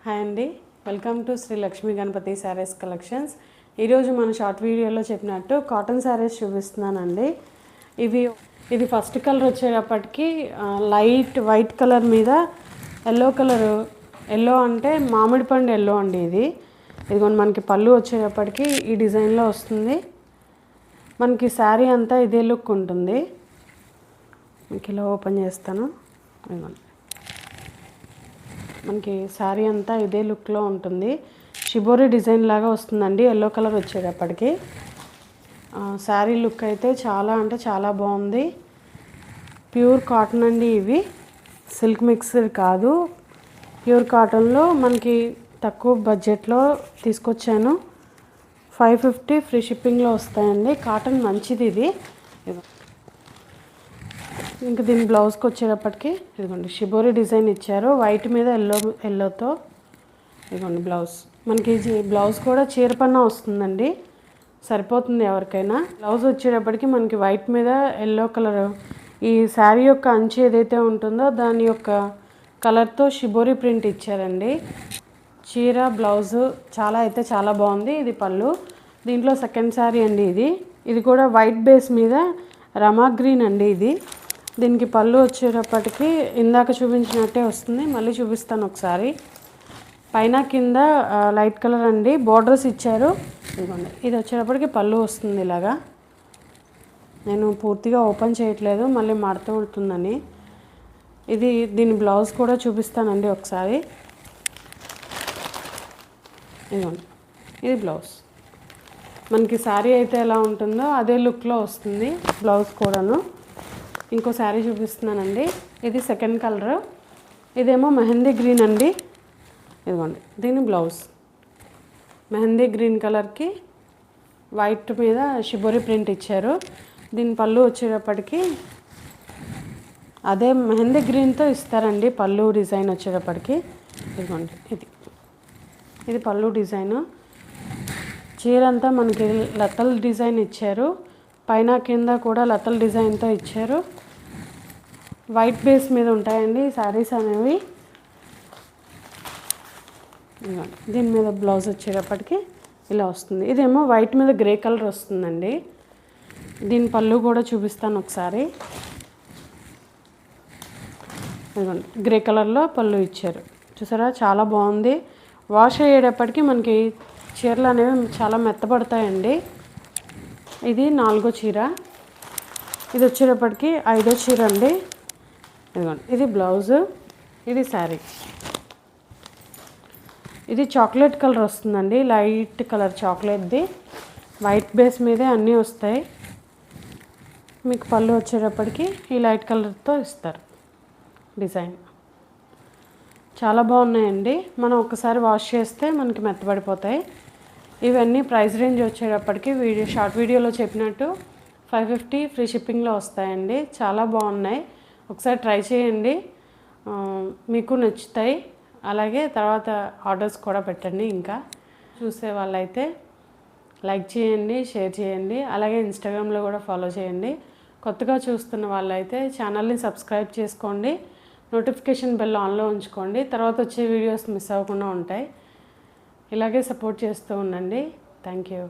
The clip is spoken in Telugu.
హాయ్ అండి, welcome to Shri Lakshmi Ganapathi sarees collections. ఈరోజు మన షార్ట్ వీడియోలో చెప్పినట్టు కాటన్ శారీస్ చూపిస్తున్నానండి. ఇది ఫస్ట్ కలర్ వచ్చేటప్పటికి లైట్ వైట్ కలర్ మీద ఎల్లో అంటే మామిడి పండు ఎల్లో అండి. ఇదిగోండి మనకి పళ్ళు వచ్చేటప్పటికి ఈ డిజైన్లో వస్తుంది. మనకి శారీ అంతా ఇదే లుక్ ఉంటుంది. మీకు ఇలా ఓపెన్ చేస్తాను. ఇదిగోండి మనకి శారీ అంతా ఇదే లుక్లో ఉంటుంది. షిబోరి డిజైన్ లాగా వస్తుందండి ఎల్లో కలర్ వచ్చేటప్పటికి. శారీ లుక్ అయితే చాలా అంటే చాలా బాగుంది. ప్యూర్ కాటన్ అండి. ఇవి సిల్క్ మిక్స్డ్ కాదు, ప్యూర్ కాటన్లో మనకి తక్కువ బడ్జెట్లో తీసుకొచ్చాను. 550 ఫ్రీ షిప్పింగ్లో వస్తాయండి. కాటన్ మంచిది ఇది. ఇంకా దీని బ్లౌజ్కి వచ్చేటప్పటికి ఇదిగోండి షిబోరి డిజైన్ ఇచ్చారు. వైట్ మీద ఎల్లోతో ఇదిగోండి బ్లౌజ్. మనకి బ్లౌజ్ కూడా చీరపన్నా వస్తుందండి, సరిపోతుంది ఎవరికైనా. బ్లౌజ్ వచ్చేటప్పటికి మనకి వైట్ మీద ఎల్లో కలర్, ఈ శారీ యొక్క అంచు ఏదైతే ఉంటుందో దాని యొక్క కలర్తో షిబోరి ప్రింట్ ఇచ్చారండి. చీర బ్లౌజు చాలా బాగుంది. ఇది పళ్ళు. దీంట్లో సెకండ్ శారీ అండి. ఇది కూడా వైట్ బేస్ మీద రమా గ్రీన్ అండి. దీనికి పళ్ళు వచ్చేటప్పటికి ఇందాక చూపించినట్టే వస్తుంది. మళ్ళీ చూపిస్తాను ఒకసారి. పైన కింద లైట్ కలర్ అండి, బోర్డర్స్ ఇచ్చారు. ఇదిగోండి ఇది వచ్చేటప్పటికి పళ్ళు వస్తుంది ఇలాగా. నేను పూర్తిగా ఓపెన్ చేయట్లేదు, మళ్ళీ మడత ఉంటుందని. దీని బ్లౌజ్ కూడా చూపిస్తానండి ఒకసారి. ఇదిగోండి ఇది బ్లౌజ్. మనకి శారీ అయితే ఎలా ఉంటుందో అదే లుక్లో వస్తుంది బ్లౌజ్ కూడాను. ఇంకో శారీ చూపిస్తున్నానండి. ఇది సెకండ్ కలర్. ఇదేమో మెహందీ గ్రీన్ అండి. ఇదిగోండి దీని బ్లౌజ్ మెహందీ గ్రీన్ కలర్కి వైట్ మీద షిబోరి ప్రింట్ ఇచ్చారు. దీని పళ్ళు వచ్చేటప్పటికి అదే మెహందీ గ్రీన్తో ఇస్తారండి. పళ్ళు డిజైన్ వచ్చేటప్పటికి ఇదిగోండి ఇది పళ్ళు డిజైను. చీర అంతా మనకి లతల్ డిజైన్ ఇచ్చారు. పైన కింద కూడా లతల్ డిజైన్తో ఇచ్చారు. వైట్ బేస్ మీద ఉంటాయండి శారీస్ అనేవి. దీని మీద బ్లౌజ్ వచ్చేటప్పటికి ఇలా వస్తుంది. ఇదేమో వైట్ మీద గ్రే కలర్ వస్తుందండి. దీని పళ్ళు కూడా చూపిస్తాను ఒకసారి. గ్రే కలర్లో పళ్ళు ఇచ్చారు, చూసారా చాలా బాగుంది. వాష్ అయ్యేటప్పటికి మనకి చీరలు అనేవి చాలా మెత్తపడతాయండి. ఇది 4వ చీర. ఇది వచ్చేటప్పటికి 5వ చీర అండి. ఇదిగోండి ఇది బ్లౌజు, ఇది శారీ. ఇది చాక్లెట్ కలర్ వస్తుందండి, లైట్ కలర్ చాక్లెట్ది. వైట్ బేస్ మీదే అన్నీ వస్తాయి. మీకు పళ్ళు వచ్చేటప్పటికి ఈ లైట్ కలర్తో ఇస్తారు డిజైన్. చాలా బాగున్నాయండి. మనం ఒకసారి వాష్ చేస్తే మనకి మెత్తబడిపోతాయి. ఇవన్నీ ప్రైస్ రేంజ్ వచ్చేటప్పటికి షార్ట్ వీడియోలో చెప్పినట్టు 550 ఫ్రీ షిప్పింగ్లో వస్తాయండి. చాలా బాగున్నాయి. ఒకసారి ట్రై చేయండి, మీకు నచ్చుతాయి. అలాగే తర్వాత ఆర్డర్స్ కూడా పెట్టండి. ఇంకా చూసే వాళ్ళైతే లైక్ చేయండి, షేర్ చేయండి. అలాగే ఇన్స్టాగ్రామ్లో కూడా ఫాలో చేయండి. కొత్తగా చూస్తున్న వాళ్ళైతే ఛానల్ని సబ్స్క్రైబ్ చేసుకోండి. నోటిఫికేషన్ బెల్ ఆన్లో ఉంచుకోండి. తర్వాత వచ్చే వీడియోస్ మిస్ అవ్వకుండా ఉంటాయి. ఇలాగే సపోర్ట్ చేస్తూ ఉండండి. Thank you.